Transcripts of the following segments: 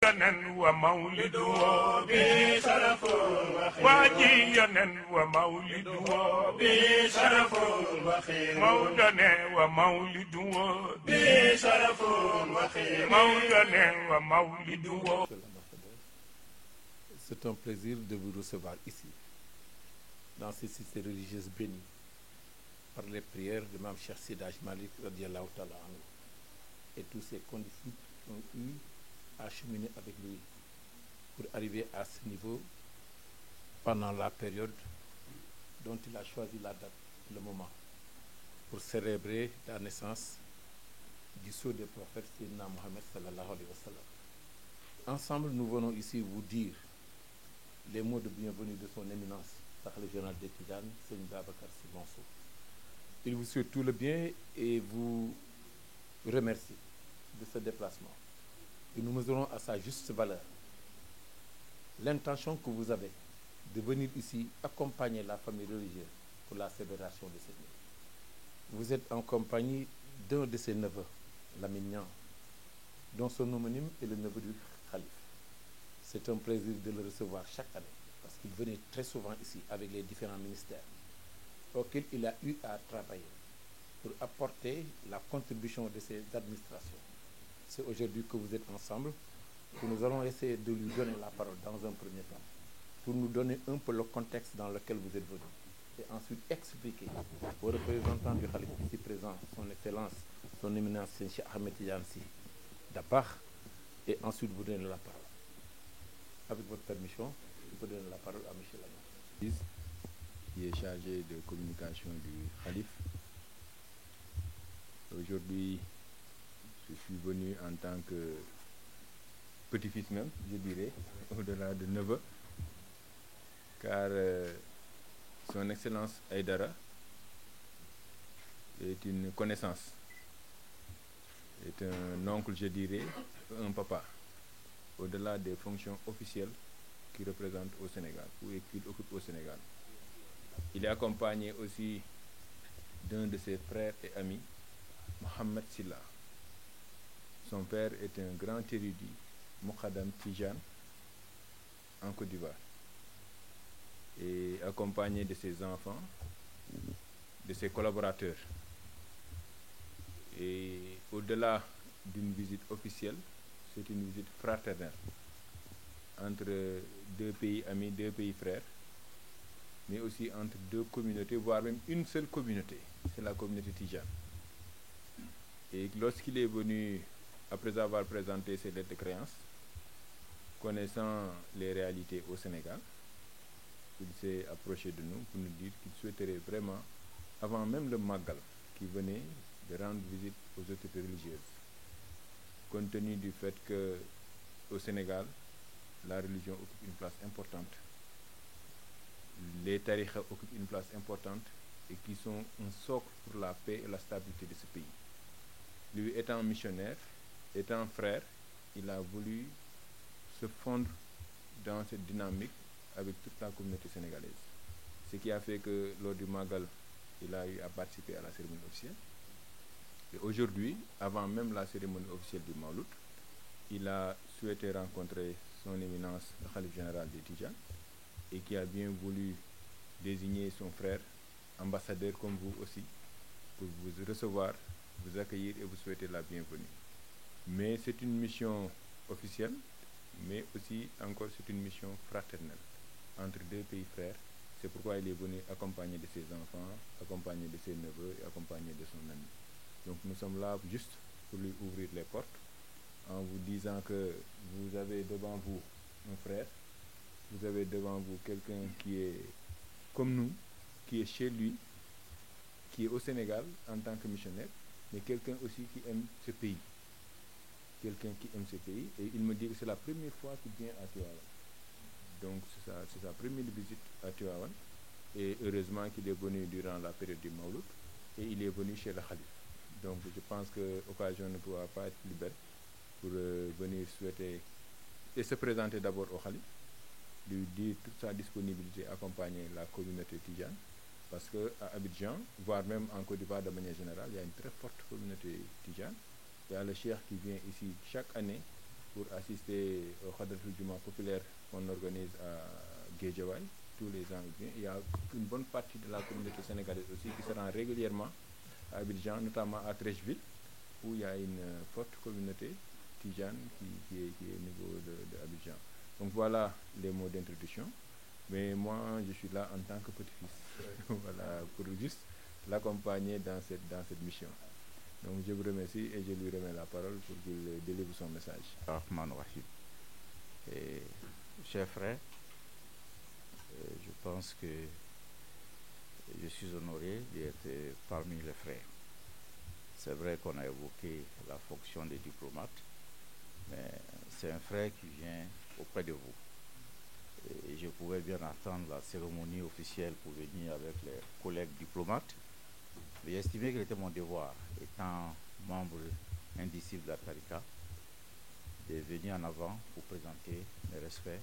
ومولده بشرف واجيا ومولده بشرف وخير مولدنا ومولده بشرف وخير مولدنا ومولده. C'est un plaisir de vous recevoir ici, dans ces cités religieuses bénies, par les prières de Mme Cheikh Seydi Hadji Malick radiallahu ta'ala anhu et tous ces conditions qui ont eu à cheminer avec lui pour arriver à ce niveau pendant la période dont il a choisi la date, le moment, pour célébrer la naissance du sceau des prophètes Sayyidina Mohammed sallallahu alayhi wa sallam. Ensemble, nous venons ici vous dire les mots de bienvenue de son éminence, le général des Tidianes, Serigne Babacar Sy Mansour. Il vous souhaite tout le bien et vous remercie de ce déplacement. Et nous mesurons à sa juste valeur l'intention que vous avez de venir ici accompagner la famille religieuse pour la célébration de cette nuit. Vous êtes en compagnie d'un de ses neveux, Lamine Niang, dont son homonyme est le neveu du Khalife. C'est un plaisir de le recevoir chaque année parce qu'il venait très souvent ici avec les différents ministères auxquels il a eu à travailler pour apporter la contribution de ses administrations. C'est aujourd'hui que vous êtes ensemble que nous allons essayer de lui donner la parole dans un premier temps pour nous donner un peu le contexte dans lequel vous êtes venu et ensuite expliquer aux représentants du Khalife ici présent, son excellence, son éminence Cheikh Ahmed Tidiane Sy Dabakh, et ensuite vous donner la parole. Avec votre permission, je peux donner la parole à M. Lamine, qui est chargé de communication du Khalife. Aujourd'hui, je suis venu en tant que petit-fils même, je dirais, au-delà de neveu, car son excellence Aïdara est une connaissance, est un oncle, je dirais, un papa, au-delà des fonctions officielles qu'il représente au Sénégal, ou qu'il occupe au Sénégal. Il est accompagné aussi d'un de ses frères et amis, Mohamed Silla. Son père est un grand érudit, Moukhaddam Tijane, en Côte d'Ivoire, et accompagné de ses enfants, de ses collaborateurs. Et au-delà d'une visite officielle, c'est une visite fraternelle entre deux pays amis, deux pays frères, mais aussi entre deux communautés, voire même une seule communauté, c'est la communauté Tijane. Et lorsqu'il est venu, après avoir présenté ses lettres de créance, connaissant les réalités au Sénégal, il s'est approché de nous pour nous dire qu'il souhaiterait vraiment, avant même le Magal, qui venait de rendre visite aux autorités religieuses, compte tenu du fait qu'au Sénégal, la religion occupe une place importante, les tariqa occupent une place importante et qui sont un socle pour la paix et la stabilité de ce pays. Lui étant missionnaire, étant frère, il a voulu se fondre dans cette dynamique avec toute la communauté sénégalaise. Ce qui a fait que lors du Magal, il a eu à participer à la cérémonie officielle. Et aujourd'hui, avant même la cérémonie officielle du Mawlud, il a souhaité rencontrer son éminence, le Khalife général des Tidianes, et qui a bien voulu désigner son frère, ambassadeur comme vous aussi, pour vous recevoir, vous accueillir et vous souhaiter la bienvenue. Mais c'est une mission officielle, mais aussi encore c'est une mission fraternelle entre deux pays frères. C'est pourquoi il est venu accompagné de ses enfants, accompagné de ses neveux et accompagné de son ami. Donc nous sommes là juste pour lui ouvrir les portes en vous disant que vous avez devant vous un frère, vous avez devant vous quelqu'un qui est comme nous, qui est chez lui, qui est au Sénégal en tant que missionnaire, mais quelqu'un aussi qui aime ce pays. Quelqu'un qui aime ce pays, et il me dit que c'est la première fois qu'il vient à Tivaouane. Donc c'est sa première visite à Tivaouane, et heureusement qu'il est venu durant la période du Mawlud, et il est venu chez le Khalife. Donc je pense que l'occasion ne pourra pas être plus belle pour venir souhaiter et se présenter d'abord au Khalife, lui dire toute sa disponibilité à accompagner la communauté Tijane, parce qu'à Abidjan, voire même en Côte d'Ivoire de manière générale, il y a une très forte communauté Tijane. Il y a le cheikh qui vient ici chaque année pour assister au Khadratul Juma populaire qu'on organise à Guédiawaye tous les ans. Il y a une bonne partie de la communauté sénégalaise aussi qui se rend régulièrement à Abidjan, notamment à Treichville, où il y a une forte communauté tijane qui est au niveau de Abidjan. Donc voilà les mots d'introduction. Mais moi, je suis là en tant que petit-fils, voilà, pour juste l'accompagner dans cette mission. Donc je vous remercie et je lui remets la parole pour qu'il délivre son message. Rahman Rahim. Et chers frères, je pense que je suis honoré d'être parmi les frères. C'est vrai qu'on a évoqué la fonction des diplomates, mais c'est un frère qui vient auprès de vous. Et je pouvais bien attendre la cérémonie officielle pour venir avec les collègues diplomates. Mais j'ai estimé qu'il était mon devoir, étant membre indicible de la Tarika, de venir en avant pour présenter mes respects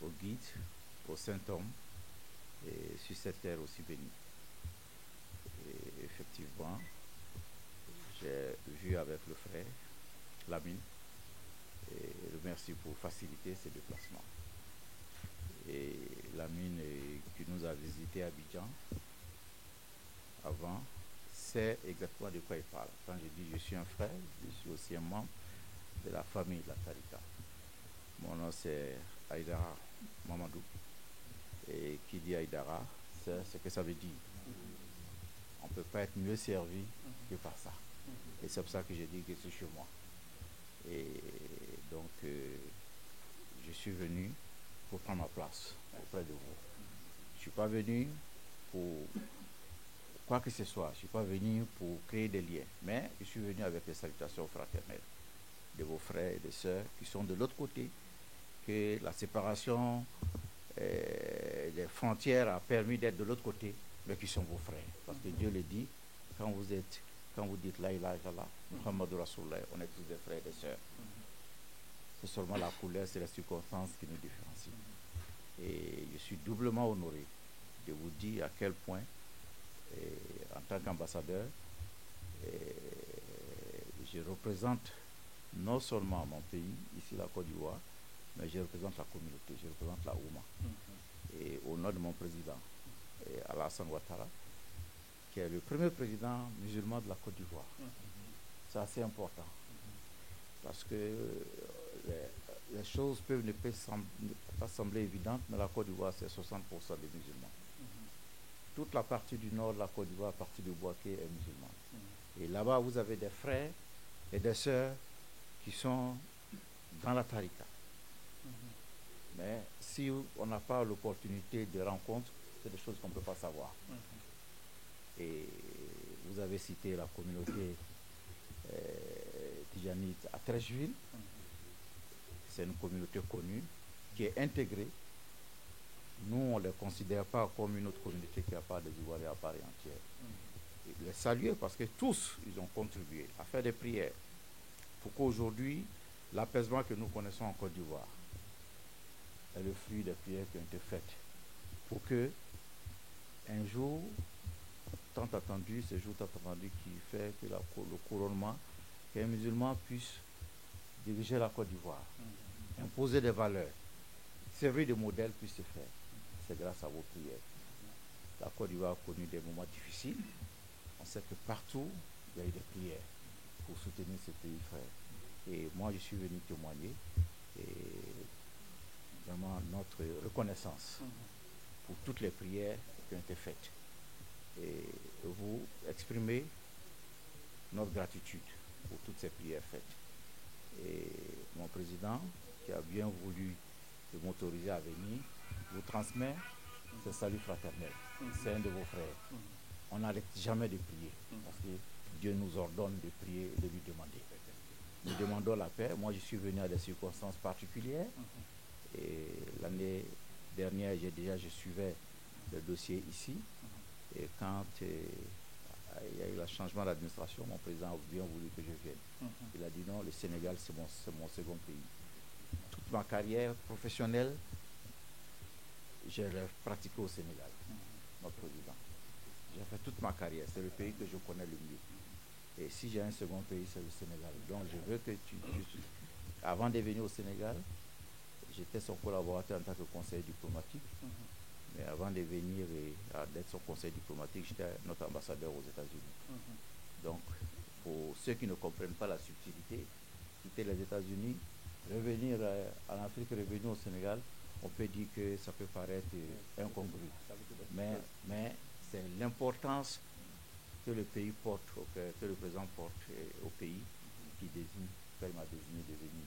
au guide, au Saint-Homme, et sur cette terre aussi bénie. Et effectivement, j'ai vu avec le frère Lamine, et le merci pour faciliter ces déplacements. Et Lamine qui nous a visité à Abidjan avant, sait exactement de quoi il parle. Quand je dis je suis un frère, je suis aussi un membre de la famille de la Tarika. Mon nom c'est Aïdara Mamadou. Et qui dit Aïdara, c'est ce que ça veut dire. On ne peut pas être mieux servi que par ça. Et c'est pour ça que je dis que c'est chez moi. Et donc, je suis venu pour prendre ma place auprès de vous. Je ne suis pas venu pour quoi que ce soit. Je ne suis pas venu pour créer des liens. Mais je suis venu avec les salutations fraternelles de vos frères et de sœurs qui sont de l'autre côté, que la séparation des frontières a permis d'être de l'autre côté, mais qui sont vos frères. Parce que Dieu le dit, quand vous dites la ilaha illallah, Muhammadur Rasulullah, on est tous des frères et des sœurs. C'est seulement la couleur, c'est la circonstance qui nous différencie. Et je suis doublement honoré de vous dire à quel point, en tant qu'ambassadeur, je représente non seulement mon pays, ici la Côte d'Ivoire, mais je représente la communauté, je représente la Ouma. Et au nom de mon président, Alassane Ouattara, qui est le premier président musulman de la Côte d'Ivoire. C'est assez important. Parce que les choses peuvent ne pas sembler évidentes, mais la Côte d'Ivoire, c'est 60% des musulmans. Toute la partie du nord de la Côte d'Ivoire, la partie de Bouaké, est musulmane. Et là-bas, vous avez des frères et des sœurs qui sont dans la Tarika. Mais si on n'a pas l'opportunité de rencontre, c'est des choses qu'on ne peut pas savoir. Et vous avez cité la communauté tijanite à Treichville. C'est une communauté connue qui est intégrée. Nous, on ne les considère pas comme une autre communauté qui n'a pas des Ivoiriens à part entière. Et les saluer parce que tous, ils ont contribué à faire des prières pour qu'aujourd'hui, l'apaisement que nous connaissons en Côte d'Ivoire est le fruit des prières qui ont été faites pour que un jour, tant attendu, ce jour tant attendu qui fait que le couronnement, qu'un musulman puisse diriger la Côte d'Ivoire, imposer des valeurs, servir de modèle puisse se faire. C'est grâce à vos prières. La Côte d'Ivoire a connu des moments difficiles. On sait que partout, il y a eu des prières pour soutenir ce pays frère. Et moi, je suis venu témoigner et vraiment notre reconnaissance pour toutes les prières qui ont été faites. Et vous exprimez notre gratitude pour toutes ces prières faites. Et mon président, qui a bien voulu m'autoriser à venir, vous transmet ce salut fraternel. C'est un de vos frères. On n'arrête jamais de prier, parce que Dieu nous ordonne de prier et de lui demander. Nous demandons la paix. Moi, je suis venu à des circonstances particulières. Et l'année dernière, je suivais le dossier ici. Et quand il y a eu le changement d'administration, mon président a bien voulu que je vienne. Il a dit non, le Sénégal, c'est mon second pays. Toute ma carrière professionnelle, j'ai pratiqué au Sénégal, notre président. J'ai fait toute ma carrière, c'est le pays que je connais le mieux. Et si j'ai un second pays, c'est le Sénégal. Donc je veux que avant de venir au Sénégal, j'étais son collaborateur en tant que conseiller diplomatique. Mais avant de venir et d'être son conseiller diplomatique, j'étais notre ambassadeur aux États-Unis. Donc, pour ceux qui ne comprennent pas la subtilité, quitter les États-Unis, revenir en Afrique, revenir au Sénégal, on peut dire que ça peut paraître incongru. Mais c'est l'importance que le pays porte, que le président porte au pays qui m'a désigné de venir.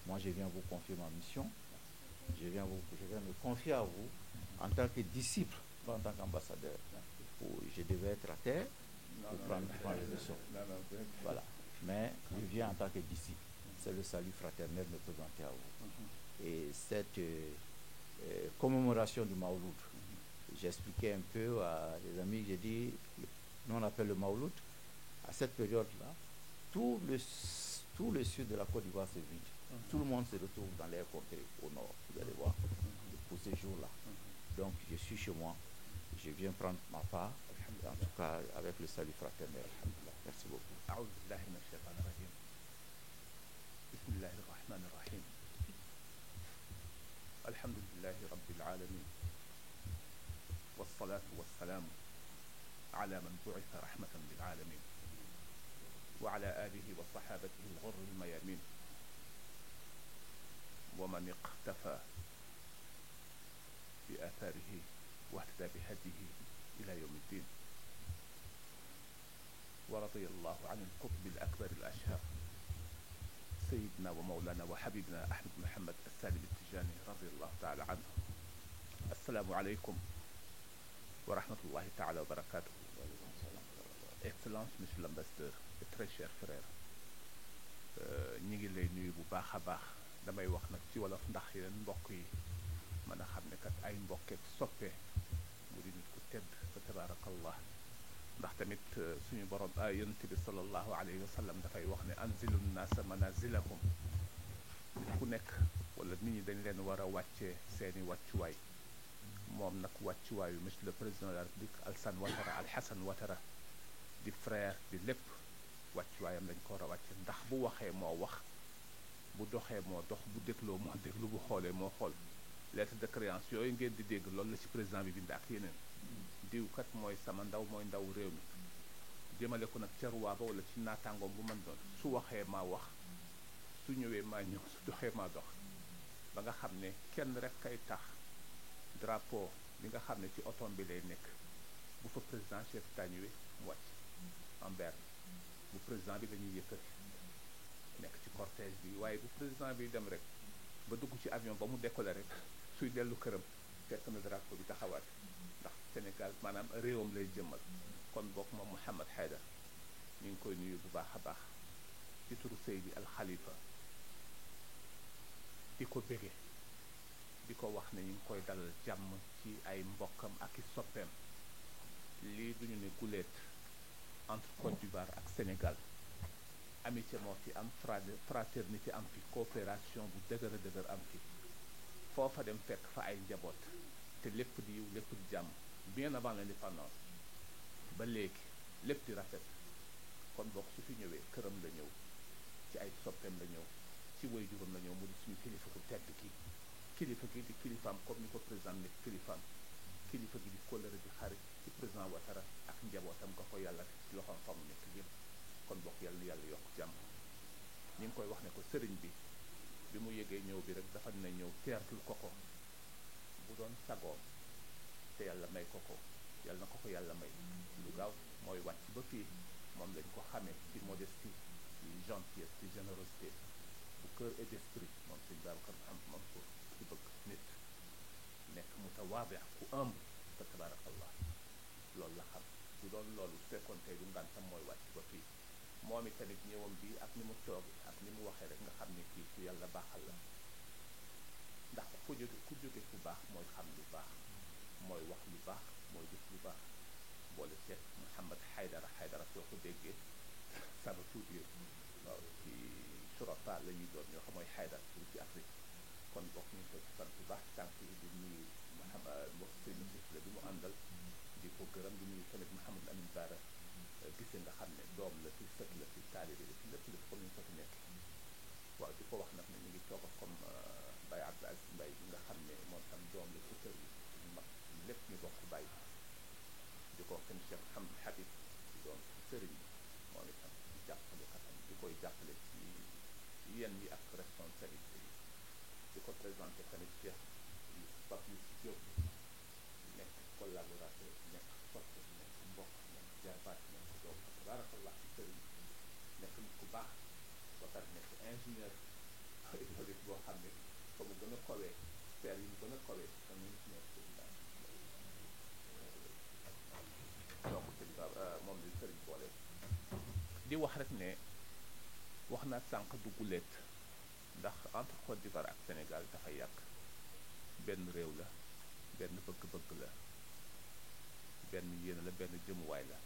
Moi, je viens vous confier ma mission. Je viens me confier à vous en tant que disciple, pas en tant qu'ambassadeur. Je devais être à terre pour prendre les leçons. Voilà. Mais je viens en tant que disciple. C'est le salut fraternel me présenter à vous. Et cette commémoration du Mawlud, j'expliquais un peu à des amis, j'ai dit, nous on appelle le Mawlud, à cette période-là, tout le sud de la Côte d'Ivoire se vide. Tout le monde se retrouve dans l'air contrées au nord, vous allez voir, pour ces jours-là. Donc je suis chez moi, je viens prendre ma part, en tout cas avec le salut fraternel. Merci beaucoup. Alhamdulillahi Rabbil Alamin. والصلاة والسلام على من بعث رحمة للعالمين وعلى آله وصحابته الغر الميامين ومن اقتفى بآثاره واهتدى بهديه إلى يوم الدين. ورضي الله عن القطب الأكبر الأشهر سيدنا ومولانا وحبيبنا أحمد محمد السالم التجاني رضي الله تعالى عنه. السلام عليكم ورحمة الله تعالى وبركاته. Excellence, Monsieur l'ambassadeur et très cher frère, ñi ngi lay nuyu bu baax a baax. damay wax nag ci wolof ndax yeneen mbokk yi mën a xam ne kat ay mbokkeek soppe mu di nit ku tedd fa tabaarakallah. ndax tamit suñu borom yonent bi sallallahu alayhi wa sallam dafay wax ne anzilu naasa manazilahum, nit ku nekk wala nit ñi dañ leen war a wàccee seeni wàccuwaay. moom nag wàccuwaayu monsieur le président de la république Alassane Ouattara Alhassane Ouattara di frère di lépp, wàccuwaayam lañ ko war a wàcce ndax bu waxee moo wax, bu doxee moo dox, bu dégloo moo déglu, bu xoolee moo xool. lettre de créance yooyu ngeen di dégg loolu la ci président bi bind ak yeneen. diwkat mooy sama ndaw, mooy ndaw réew mi, jëmale ko nag ca ruwaa ba wala ci naataangoom bu mën doon. su waxee maa wax, su ñëwee maa ñëw, su doxee maa dox, ba nga xam ne kenn rek kay tax drapeau bi nga xam ne ci otom bi lay nekk bu fa président chef d'état ñëwee mu wàcc en berne. bu président bi dañuy yëkkati nekk ci cortège bi, waaye bu président bi dem rek ba dugg ci avion ba mu décoller rek suy dellu këram fekk na drapeau bi taxawaat. ndax Sénégal maanaam réewam lay jëmmal. kon bokk moom Mouhamed Haydara ñu ngi koy nuyu bu baax a baax ci turu Seydi Al Khalifa, di ko bége, di ko wax ne ñu ngi koy dalal jàmm ci ay mbokkam ak i soppeem. lii duñu ne guléet entre Côte d'Ivoire ak Sénégal. amitié moo fi am, fraternité am fi, coopération bu dëgër a dëgër am fi. foofa dem fekk fa ay njaboot te lépp di yiw, lépp di jàmm. bien avant l'indépendance ba léegi lépp di rafet. kon bokk su fi ñëwee këram la ñëw, ci ay soppeem la ñëw, ci waajuram la ñëw, mu di suñu kilifa ku tedd ki. kilifa gi di kilifaam comme ni ko président nekk kilifaam. kilifa gi di kóllëre di xarit ci président Ouattara ak njabootam nga ko yàlla ci loxoom fa mu nekk yëpp. kon bokk yàlla yàlla yokk jàmm. ñu ngi koy wax ne ko sëriñ bi mu yëgee ñëw bi rek dafa ne ñëw teertul ko bu doon sagoom te yàlla may ko yàlla na ko yàlla may lu gaaw mooy wàcc ba fii. moom lañ ko xamee ci modestie, ci gentillesse, ci générosité, bu cœur et d'esprit. moom sëñ Babacar Mansour ci bëgg nit, nekk mutawaadi ku humble fa tabarakallah. loolu la xam. bu doon loolu fekkoon tey du ngantam mooy wàcc ba fii. moom it tamit ñëwam bi ak ni mu toog ak ni mu waxee rek nga xam ne kii ku yàlla baaxal la. ndax ku jóge fu baax mooy xam lu baax, mooy wax lu baax, mooy jëf lu baax. boole seet Mouhamed Haydara soo ko déggee ça veut tout dire. waaw ci surata la ñuy doon ñoo xam mooy Haydara pour ci Afrique. kon bokk ñu ko sant bu baax tànk yi di nuyu Mouhamed mbokk sëñ Sifle bi mu àndal, di ko gërëm di nuyu tamit Mouhamed Amine Bara gisee nga xam ne doom la ci sët la ci taalibe la ci lépp comme ñu ko fi nekk. waaw di ko wax nag ne ñu ngi toog ak comme Baye Abdou Aziz Mbaye bi nga xam ne moom tam doom la ci kër yi ñu mag lépp ñu bokk bàyyi di ko wax tamit Cheikh Hamdou Habib di doon ci sëriñ bi moom itam di jàppale katam di koy jàppale ci yenn yi ak responsabilité yi di ko présenté tamit Cheikh Papis Diop nekk collaborateur nekk soppe nekk mbokk nekk jarbaat nekk doom tabarakallah ci sëriñ nekk nit ku baax ba pare nekk ingénieur hydraulique boo xam ne fa mu gën a kowee faire yi mu gën a kowee am nañu ci nekk donc moom li sëriñ boole di wax rek ne wax naa sànq du guléet ndax entre Côte d'Ivoire ak Sénégal dafa yàgg benn réew la benn bëgg-bëgg la benn yéene la benn jëmuwaay la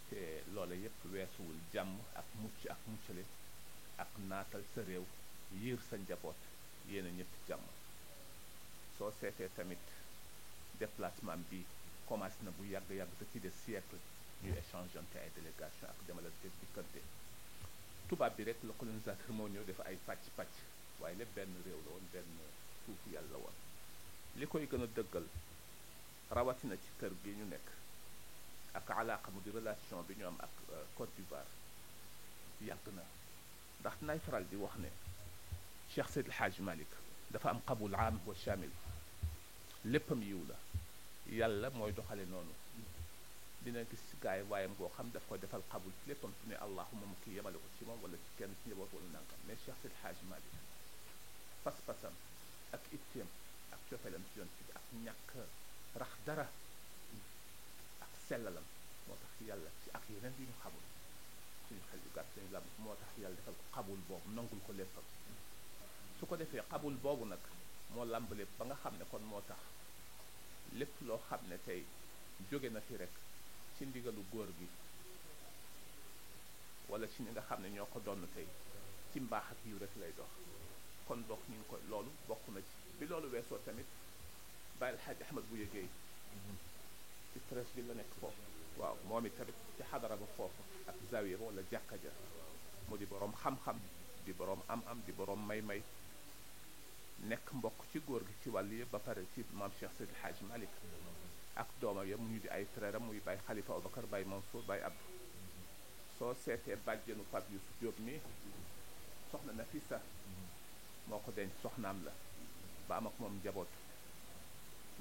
te loola yépp weesuwul jàmm ak muccale ak naatal sa réew yiir sa njaboot yéene ñëpp jàmm soo seetee tamit déplacement bi commencé na bu yàgg-yàgg depuis des siècles ñuy échangeante ay délégation ak demalante dikkante tubaab bi rek le colonisateur moo ñëw def ay pàcc waaye lépp benn réew la woon benn suufu yàlla woon li koy gën a dëggal rawatina ci kër gi ñu nekk ak alaaqa mu di relation bi ñu am ak Côte d'Ivoire yàgg na ndax nay faral di wax ne Cheikh Seydi El Hadji Malick dafa am qabul aam wa shamil léppam yiw la yàlla mooy doxale noonu dina gis ci gaay waayam goo xam daf ko defal qabul ci léppam su ne allahuma mu kii yemale ko ci moom wala ci kenn ci njaboot wala nangam mais Cheikh Seydi El Hadji Malick pas-pasam ak itteem ak cofeelam ci yoon ci ak ñàkk rax dara ak sellalam moo tax yàlla ci ak yeneen yi ñu xamul suñu xel yu gàtt suñu lam moo tax yàlla defal ko xabul boobu nangul ko léppam su ko defee xabul boobu nag moo làmb lépp ba nga xam ne kon moo tax lépp loo xam ne tey jóge na fi rek ci ndigalu góor gi wala ci ñi nga xam ne ñoo ko doon tey ci mbaax ak yiw rek lay dox kon bokk ñu ngi ko loolu bokk na ci bi loolu weesoo tamit Baye El Hadj Ahmed bu yëgee ci presse bi la nekk foofu waaw moom it tamit ci xadara ba foofu ak zawiya ba wala jàkka ja mu di boroom xam-xam di boroom am-am di boroom may-may nekk mbokk ci góor gi ci wàll yëpp ba pare ci maam Cheikh Seydi El Hadji Malick ak doomam ya mu ñu di ay frère am muy Baye Khalifa Aboubacar Baye Mansour Baye Abdou soo seetee bàjjenu Pape Youssou Diop mi soxna Nafisa moo ko denc soxnaam la ba am ak moom njaboot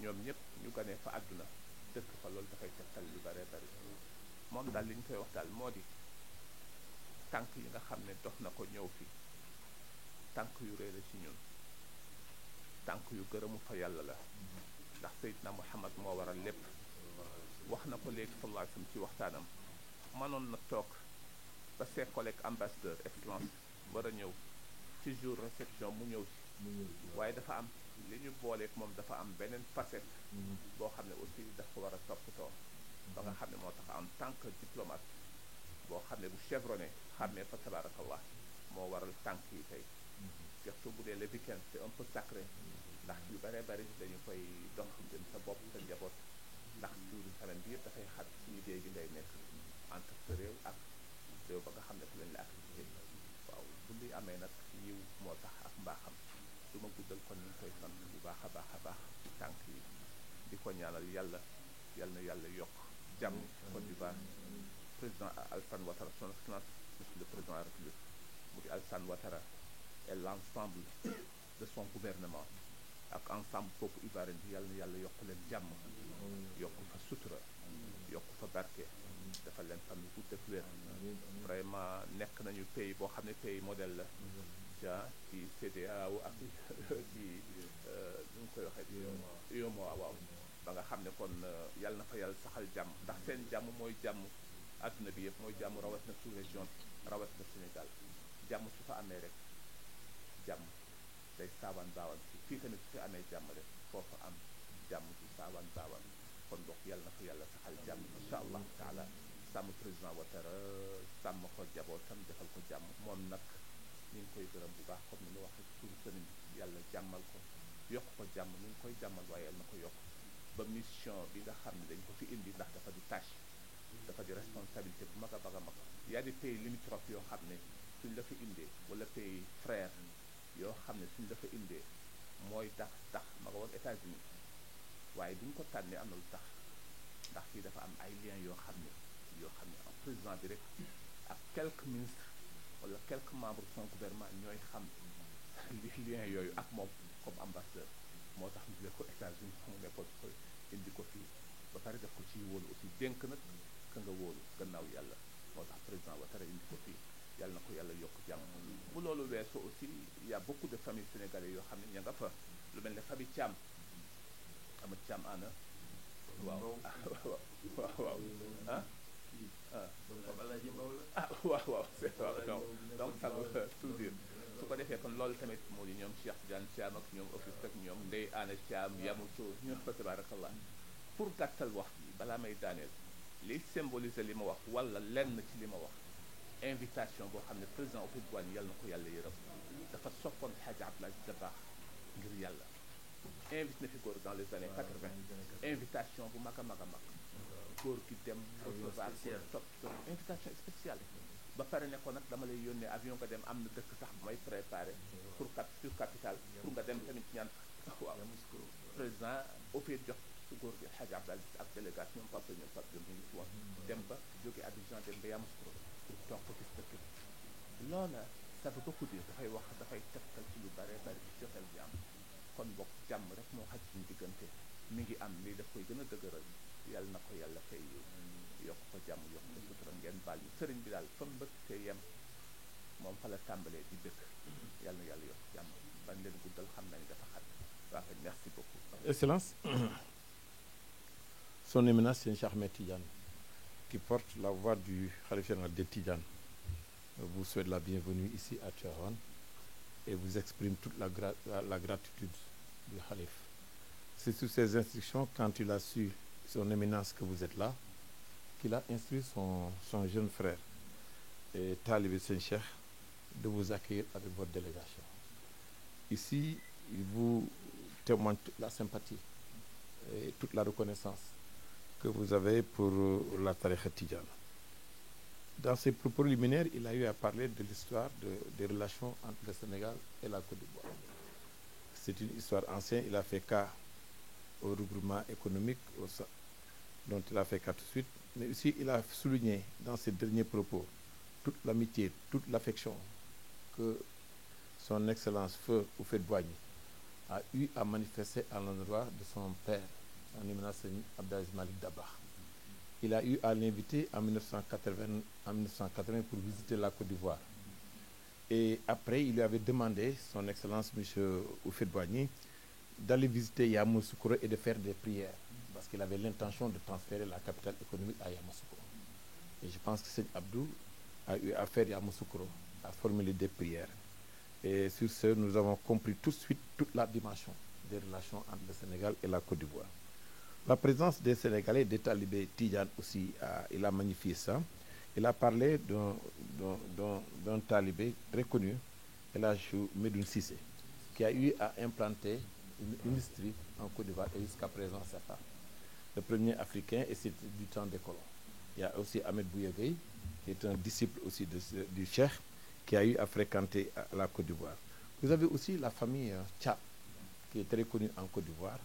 ñoom ñëpp ñu ganee fa àdduna dëkk fa loolu dafay tegtal lu bare bari moom daal li ñu koy wax daal moo di tànk yi nga xam ne dox na ko ñëw fi tànk yu rëy la ci ñun tànk yu gërëmu fa yàlla la ndax Seydina Muhammad moo waral lépp wax na ko léegi sallallahu alayhi wa sallam ci waxtaanam mënoon na toog ba ses collègues ambassadeur excellence war a ñëw ci jour réception mu ñëw ci waaye dafa am li ñu booleeg moom dafa am beneen facette boo xam ne aussi daf ko war a toppatoo ba nga xam ne moo tax en tant que diplomate boo xam ne bu chevronné xàmmee fa tabarakallah moo waral tànk yi tey surtout bu dee le week-end c'est un peu sacré ndax yu bëree bëri dañu koy dox jëm sa bopp sa njaboot ndax tuuri semaine bi yëpp dafay xat ci liggéey gi ngay nekk entre sa réew ak réew ba nga xam ne fu leen la activité waaw bu luy amee nag yiw moo tax ak mbaaxam du ma guddal kon ñu koy sant bu baax a baax ci tànk yi di ko ñaanal yàlla na yàlla yokk jàmm Côte d'Ivoire président Alassane Ouattara son excellence monsieur le président de la République mu di Alassane Ouattara et l'ensemble de son gouvernement ak ensemble peuple ivoirien bi yàlla na yàlla yokk leen jàmm yokk fa sutura yokk fa barke dafa leen fan bu dëkk wér vraiment nekk nañu pays boo xam ne pays modèle la ja ci CEDEAO ak ci nu ngi koy waxee UEMOA waaw ba nga xam ne kon yàlla na fa yàlla saxal jàmm ndax seen jàmm mooy jàmm adduna bi yëpp mooy jàmm rawat na sous région rawat na Sénégal jàmm su fa amee rek jàmm day saawaan baawaan fii tamit su fi amee jàmm rek foofu am jàmm ci saawaan baawaan kon bokk yàlla na fa yàlla saxal jàmm incha allah taala sàmm président Ouattara sàmm ko jabootam defal ko jàmm moom nag ñu ngi koy gërëm bu baax comme ni ñu waxee ci turu sëriñ bi yàlla jàmmal ko yokk ko jàmm ñu ngi koy jàmmal waaye yàlla na ko yokk ba mission bi nga xam ne dañ ko fi indi ndax dafa di tâche dafa di responsabilité bu mag a mag a mag y a des pays limitrophes yoo xam ne suñ la fa indee wala pays frère yoo xam ne suñ la fa indee mooy tax ma nga woon États-Unis waaye duñ ko tànnee am na lu tax ndax fii dafa am ay liens yoo xam ne en président bi rek ak quelques ministres wala quelques membres de son gouvernement ñooy xam liens yooyu ak moom comme ambassadeur moo tax ñu jëlee ko États-Unis mu nekkoon ko indi ko fii ba pare def ko ci wóolu aussi dénk nag ka nga wóolu gannaaw yàlla moo tax président Ouattara indi ko fii yàlla na ko yàlla yokk jàmm bu loolu weesoo aussi il y a beaucoup de familles sénégalais yoo xam ne ña nga fa lu mel ne famille Thiam ama Thiam ana waaw waaw ah waaw c'est waaw donc ça veut tout dire su ko defee kon loolu tamit moo di ñoom Cheikh Tidiane Thiam ak ñoom Auguste ak ñoom Ndeye Ana Thiam Yamuto ñoom fa tabarakallah pour gàttal wax bi balaa may daaneel liy symboliser li ma wax wala lenn ci li ma wax invitation boo xam ne président Houphouët-Boigny yàlla na ko yàlla yërëm dafa soppoon Hadj Abdoulaye Dabakh ngir yàlla invité na fi góor dans les années 80 invitation bu mag a mag a mag góor gi dem recevoir top invitation spéciale ba pare ne ko nag dama lay yónnee avion nga dem am na dëkk sax bu may préparé pour sur capitale pour nga dem tamit ñaan waaw président Houphouët jox su góor gi Hadj Abdoulaye ak délégation Papa ñoom Papa ñoom ñu ngi ci woon dem ba jóge Abidjan dem ba Yamoussoukro pour toog ko gis dëkk bi loola ça veut beaucoup dire dafay wax dafay tegtal ci lu bare bari ci joxeel bi am kon bokk jàmm rek moo xaj suñu diggante mi ngi am lii daf koy gën a dëgëral yàlla na ko yàlla fay yokk ko jàmm yokk ko sutura ngeen baal ñu sëriñ bi daal fa mbëkk te yem moom fa la tàmbalee di dëkk yàlla na yàlla yokk jàmm bañ leen guddal xam nañ dafa xat waa kay merci beaucoup. Excellence, son éminence c'est Cheikh Ahmed Tidiane qui porte la voix du Khalife général des Tidianes vous souhaite la bienvenue ici à Tivaouane et vous exprime toute la gratitude du Khalife. C'est sous ses instructions, quand il a su, son éminence, que vous êtes là, qu'il a instruit son jeune frère et Talibé Saint-Cheikh de vous accueillir avec votre délégation. Ici, il vous témoigne toute la sympathie et toute la reconnaissance que vous avez pour la tariqa Tidjane. Dans ses propos liminaires, il a eu à parler de l'histoire des relations entre le Sénégal et la Côte d'Ivoire. C'est une histoire ancienne, il a fait cas au regroupement économique dont il a fait cas tout de suite, mais aussi il a souligné dans ses derniers propos toute l'amitié, toute l'affection que son Excellence Feu Houphouët-Boigny a eu à manifester à l'endroit de son père, son éminence Abdelaziz Malick Dabakh. Il a eu à l'inviter en 1980 pour visiter la Côte d'Ivoire. Et après, il lui avait demandé, son Excellence M. Houphouët-Boigny, d'aller visiter Yamoussoukro et de faire des prières, parce qu'il avait l'intention de transférer la capitale économique à Yamoussoukro. Et je pense que Seigne Abdou a eu à faire Yamoussoukro, à formuler des prières. Et sur ce, nous avons compris tout de suite toute la dimension des relations entre le Sénégal et la Côte d'Ivoire. La présence des Sénégalais, des talibés Tidjane aussi, il a magnifié ça. Il a parlé d'un talibé très connu, El Hadj Medoune Cissé, qui a eu à implanter une industrie en Côte d'Ivoire et jusqu'à présent c'est ça. Le premier africain et c'est du temps des colons. Il y a aussi Ahmed Bouyegui, qui est un disciple aussi du Cheikh, qui a eu à fréquenter la Côte d'Ivoire. Vous avez aussi la famille Thiam, qui est très connue en Côte d'Ivoire,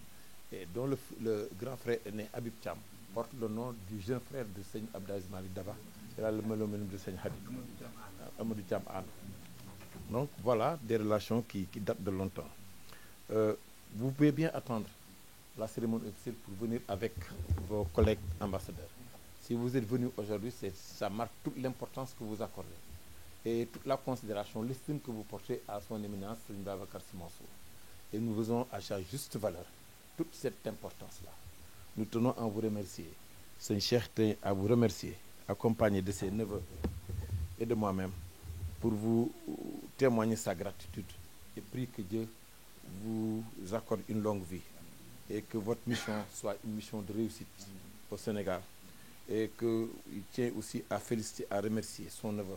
et dont le grand frère aîné Habib Thiam porte le nom du jeune frère de Seigne Abdelaziz Malick Dabakh, c'est là le mélomène de Seigne Hadid, Amadou Thiam Anne. Donc voilà des relations qui datent de longtemps. Vous pouvez bien attendre la cérémonie officielle pour venir avec vos collègues ambassadeurs. Si vous êtes venus aujourd'hui, ça marque toute l'importance que vous accordez et toute la considération, l'estime que vous portez à son éminence, Serigne Babacar Sy Mansour. Et nous faisons à sa juste valeur toute cette importance-là. Nous tenons à vous remercier. Seigne Cheikh tient à vous remercier, accompagné de ses neveux et de moi-même, pour vous témoigner sa gratitude et prie que Dieu vous accorde une longue vie et que votre mission soit une mission de réussite au Sénégal et qu'il tient aussi à féliciter, à remercier son neveu,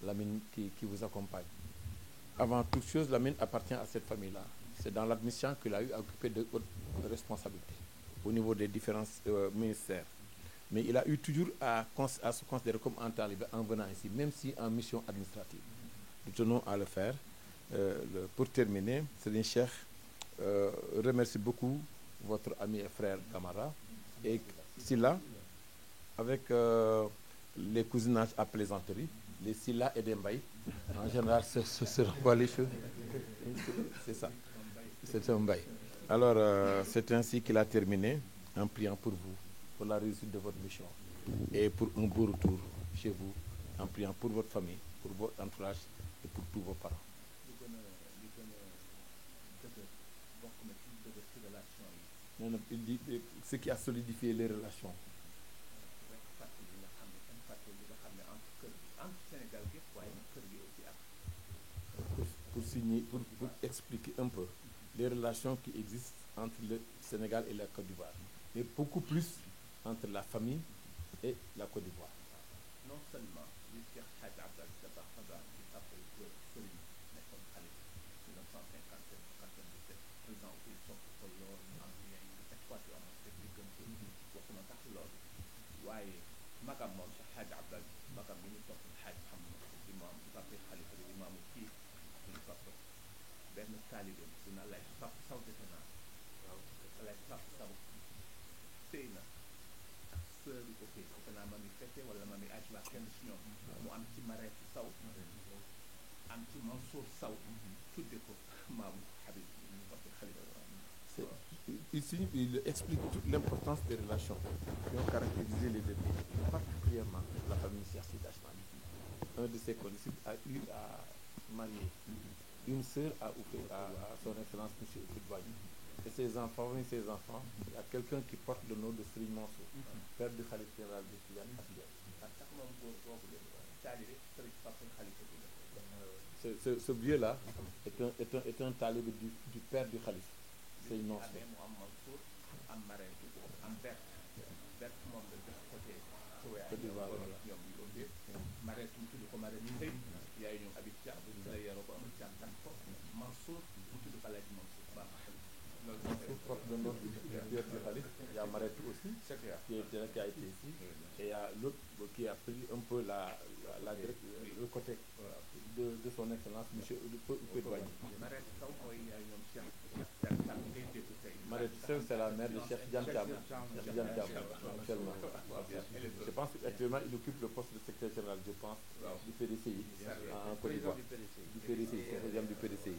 Lamine, qui vous accompagne. Avant toute chose, Lamine appartient à cette famille-là. C'est dans l'admission qu'il a eu à occuper de hautes responsabilités au niveau des différents ministères. Mais il a eu toujours à se considérer comme un talibé en venant ici, même si en mission administrative. nous tenons à le faire. Pour terminer, Serigne Cheikh remercie beaucoup votre ami et frère Camara et Silla, avec les cousinages à plaisanterie, les Silla et des Mbaye. En général, se renvoient les cheveux. C'est ça. C'est un Mbaye. Alors, c'est ainsi qu'il a terminé en priant pour vous, pour la réussite de votre mission et pour un beau retour chez vous, en priant pour votre famille, pour votre entourage et pour tous vos parents. Non, non, il dit ce qui a solidifié les relations. Pour expliquer un peu les relations qui existent entre le Sénégal et la Côte d'Ivoire, mais beaucoup plus entre la famille et la Côte d'Ivoire. Non seulement li Cheikh Hadj Abdal Dabakh di papa góor sëriñ nekkoon xalif 1957 président aussi sopp ko lool ñu am lien yu étroit yu amoon te diggante waxuma sax loolu waaye magam moom Cheikh Hadj Abdal magam bi ñu topp Hadj Mouhamed imam di papa xalifa bi imaamu kii ñu topp benn taalibe dina lay pap saw defe naa waaw lay pap saw sëy na ak sœur yi ko fii defe naa mami fete wala mami ajwa kenn si ñoom mu am ci Mareetu Saw am ci Mansour Saw tudde ko maamu Habib ñu ko fi xalifa. Ici, il explique toute l'importance des relations qui ont caractérisé les deux pays, particulièrement la famille Cheikh Sidi Ahmed. Un de ses condisciples a eu à marier une sœur à son excellence M. Oufouet-Boigny. Et ses enfants, il y a quelqu'un qui porte le nom de Serigne Mansour, père du Khalife général de Tidiane actuel. Ce vieux-là est un talibé du père du Khalife, Serigne Mansour. Porte le nom du père du Khalife. Il y a Mareetu aussi, qui a été ici, et il y a l'autre qui a pris un peu le côté de son excellence, M. Oufouet-Boigny. Mareetu Sew, c'est la mère de Cheikh Diane Thiam actuellement. Je pense qu'actuellement il occupe le poste de secrétaire général, je pense, du PDCI en Côte d'Ivoire. Du PDCI, c'est du PDCI.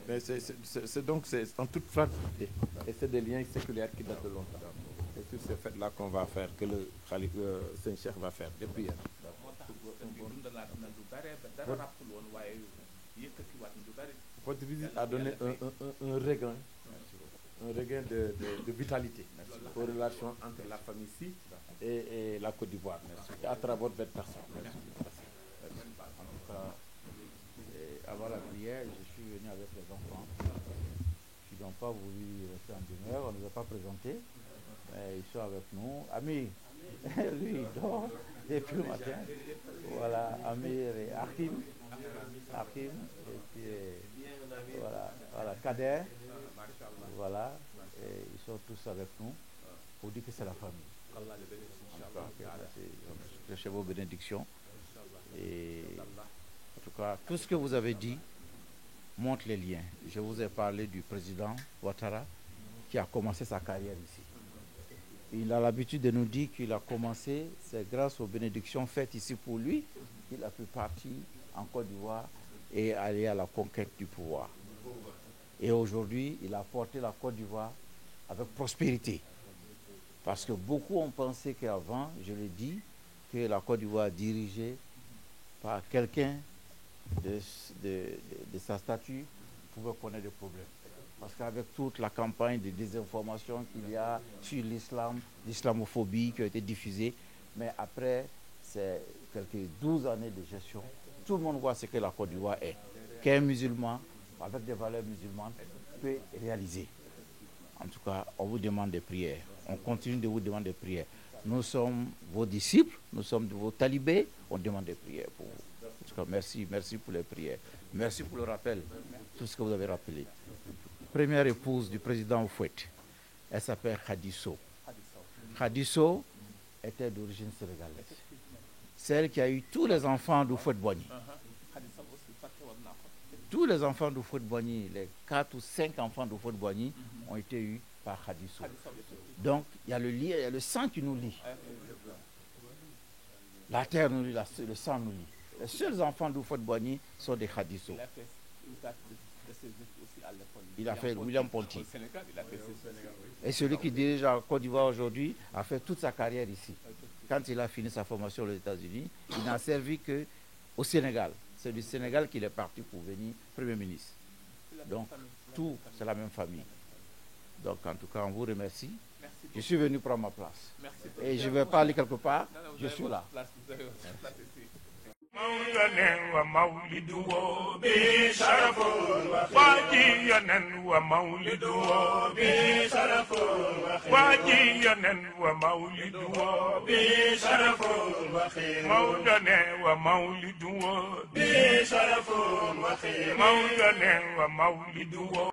Mais c'est en toute fraternité. Et c'est des liens séculaires qui datent de longtemps. Et sur ce fait-là qu'on va faire, que le Khalife Serigne Cheikh va faire des prières. Votre visite a donné un regain de vitalité aux relations entre la famille ici et la Côte d'Ivoire. Et à travers votre personne. Merci. Avant la prière, je suis venu avec les enfants qui n'ont pas voulu rester en demeure, on ne les a pas présentés, mais ils sont avec nous. Amir, lui il dort depuis le matin. Voilà, Amir et Hakim, et puis voilà, Kader, voilà, et ils sont tous avec nous pour dire que c'est la famille. Chez vos bénédictions. Et en tout cas, tout ce que vous avez dit montre les liens. Je vous ai parlé du président Ouattara qui a commencé sa carrière ici. Il a l'habitude de nous dire qu'il a commencé, c'est grâce aux bénédictions faites ici pour lui qu'il a pu partir en Côte d'Ivoire et aller à la conquête du pouvoir. Et aujourd'hui, il a porté la Côte d'Ivoire avec prospérité. Parce que beaucoup ont pensé qu'avant, je l'ai dit, que la Côte d'Ivoire dirigée par quelqu'un de sa stature pouvait connaître des problèmes. Parce qu'avec toute la campagne de désinformation qu'il y a sur l'islam, l'islamophobie qui a été diffusée, mais après c'est quelques 12 années de gestion, tout le monde voit ce que la Côte d'Ivoire est. Qu'un musulman, avec des valeurs musulmanes, peut réaliser. En tout cas, on vous demande des prières. On continue de vous demander des prières. Nous sommes vos disciples, nous sommes vos talibés, on demande des prières pour vous. En tout cas, merci pour les prières. Merci pour le rappel, tout ce que vous avez rappelé. Première épouse du président Oufouet, elle s'appelle Khadisso. Khadisso était d'origine sénégalaise. celle qui a eu tous les enfants du Fouet-Boigny. Tous les enfants du Fouet-Boigny, les 4 ou 5 enfants du Fouet-Boigny ont été eus par Khadissou. Donc, il y a le lien, il y a le sang qui nous lie. La terre nous lie, le sang nous lie. Les seuls enfants du Fouet-Boigny sont des Khadissou. Il a fait William Ponty. Et celui qui dirige la Côte d'Ivoire aujourd'hui a fait toute sa carrière ici. Quand il a fini sa formation aux États-Unis, il n'a servi qu'au Sénégal. C'est du Sénégal qu'il est parti pour venir Premier ministre. Donc, tout, c'est la même famille. Donc, en tout cas, on vous remercie. Je suis venu prendre ma place. Et je ne vais pas aller quelque part, je suis là. مولانا ومولده بشرف واجينا ومولده بشرف واجينا ومولده بشرف مولانا ومولده بشرف مولانا ومولده